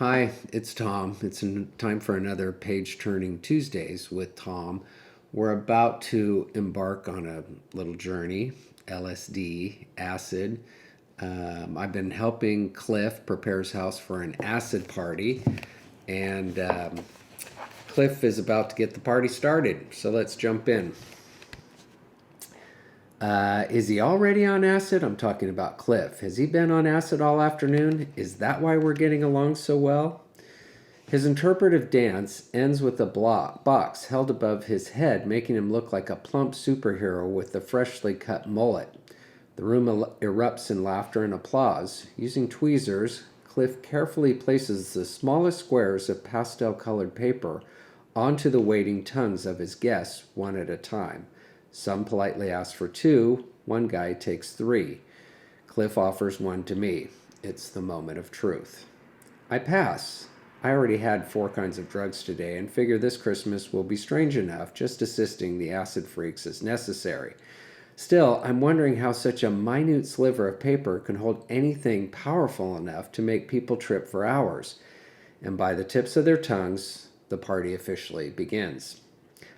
Hi, it's Tom. Time for another Page Turning Tuesdays with Tom. We're about to embark on a little journey, LSD, acid. I've been helping Cliff prepare his house for an acid party, and Cliff is about to get the party started. So let's jump in. Is he already on acid? I'm talking about Cliff. Has he been on acid all afternoon? Is that why we're getting along so well? His interpretive dance ends with a box held above his head, making him look like a plump superhero with a freshly cut mullet. The room erupts in laughter and applause. Using tweezers, Cliff carefully places the smallest squares of pastel-colored paper onto the waiting tongues of his guests, one at a time. Some politely ask for two. One guy takes three. Cliff offers one to me. It's the moment of truth. I pass. I already had 4 kinds of drugs today and figure this Christmas will be strange enough, just assisting the acid freaks as necessary. Still, I'm wondering how such a minute sliver of paper can hold anything powerful enough to make people trip for hours. And by the tips of their tongues, the party officially begins.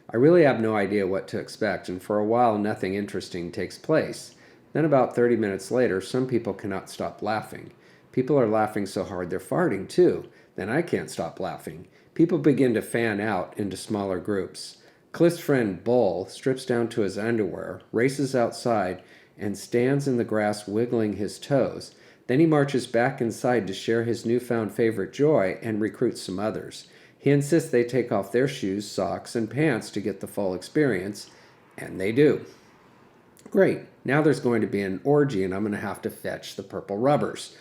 I really have no idea what to expect, and for a while nothing interesting takes place. Then about 30 minutes later, some people cannot stop laughing. People are laughing so hard they're farting too. Then I can't stop laughing. People begin to fan out into smaller groups. Cliff's friend Bull strips down to his underwear, races outside, and stands in the grass wiggling his toes. Then he marches back inside to share his newfound favorite joy and recruit some others. He insists they take off their shoes, socks, and pants to get the full experience, and they do. Great, now there's going to be an orgy and I'm going to have to fetch the purple rubbers.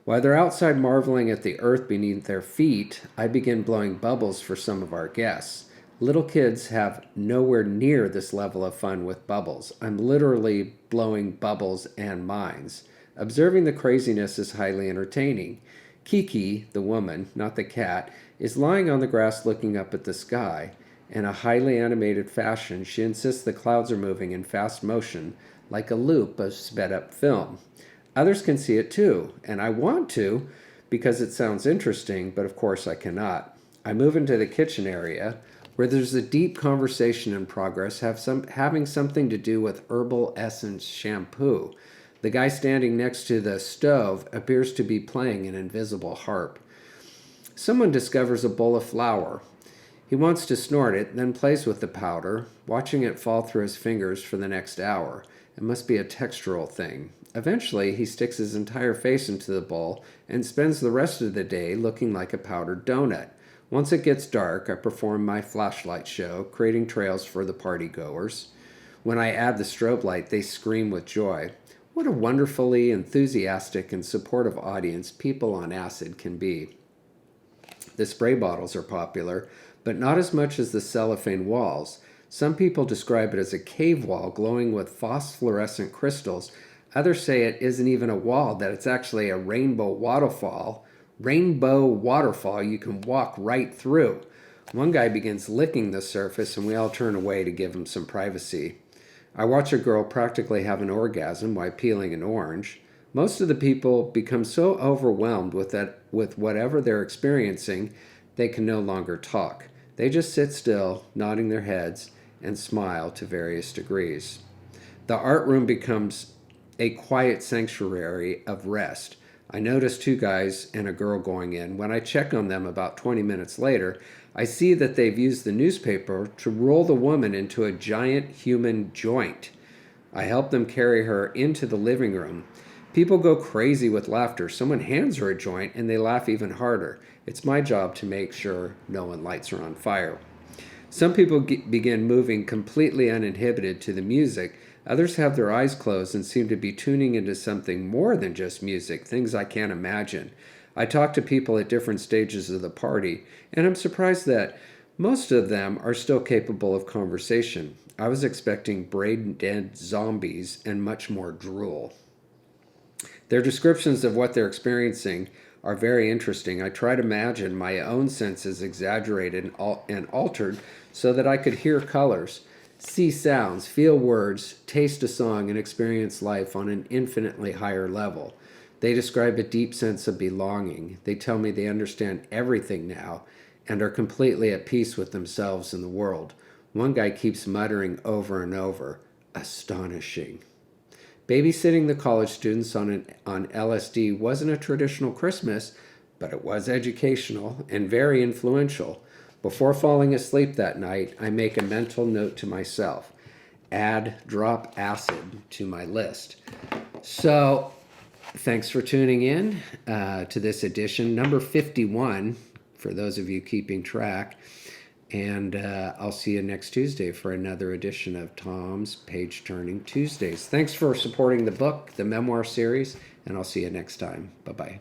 While they're outside marveling at the earth beneath their feet, I begin blowing bubbles for some of our guests. Little kids have nowhere near this level of fun with bubbles. I'm literally blowing bubbles and mines. Observing the craziness is highly entertaining. Kiki, the woman, not the cat, is lying on the grass looking up at the sky. In a highly animated fashion, she insists the clouds are moving in fast motion, like a loop of sped-up film. Others can see it too, and I want to, because it sounds interesting, but of course I cannot. I move into the kitchen area, where there's a deep conversation in progress having something to do with herbal essence shampoo. The guy standing next to the stove appears to be playing an invisible harp. Someone discovers a bowl of flour. He wants to snort it, then plays with the powder, watching it fall through his fingers for the next hour. It must be a textural thing. Eventually, he sticks his entire face into the bowl and spends the rest of the day looking like a powdered donut. Once it gets dark, I perform my flashlight show, creating trails for the party goers. When I add the strobe light, they scream with joy. What a wonderfully enthusiastic and supportive audience people on acid can be. The spray bottles are popular, but not as much as the cellophane walls. Some people describe it as a cave wall glowing with phosphorescent crystals. Others say it isn't even a wall, that it's actually a rainbow waterfall. Rainbow waterfall you can walk right through. One guy begins licking the surface, and we all turn away to give him some privacy. I watch a girl practically have an orgasm while peeling an orange. Most of the people become so overwhelmed with whatever they're experiencing, they can no longer talk. They just sit still, nodding their heads, and smile to various degrees. The art room becomes a quiet sanctuary of rest. I notice 2 guys and a girl going in. When I check on them about 20 minutes later, I see that they've used the newspaper to roll the woman into a giant human joint. I help them carry her into the living room. People go crazy with laughter. Someone hands her a joint and they laugh even harder. It's my job to make sure no one lights her on fire. Some people begin moving completely uninhibited to the music. Others have their eyes closed and seem to be tuning into something more than just music, things I can't imagine. I talk to people at different stages of the party, and I'm surprised that most of them are still capable of conversation. I was expecting brain-dead zombies and much more drool. Their descriptions of what they're experiencing are very interesting. I try to imagine my own senses exaggerated and altered so that I could hear colors, see sounds, feel words, taste a song, and experience life on an infinitely higher level. They describe a deep sense of belonging. They tell me they understand everything now and are completely at peace with themselves and the world. One guy keeps muttering over and over, astonishing. Babysitting the college students on LSD wasn't a traditional Christmas, but it was educational and very influential. Before falling asleep that night, I make a mental note to myself. Add drop acid to my list. So, thanks for tuning in to this edition, number 51, for those of you keeping track. And I'll see you next Tuesday for another edition of Tom's Page Turning Tuesdays. Thanks for supporting the book, the memoir series, and I'll see you next time. Bye-bye.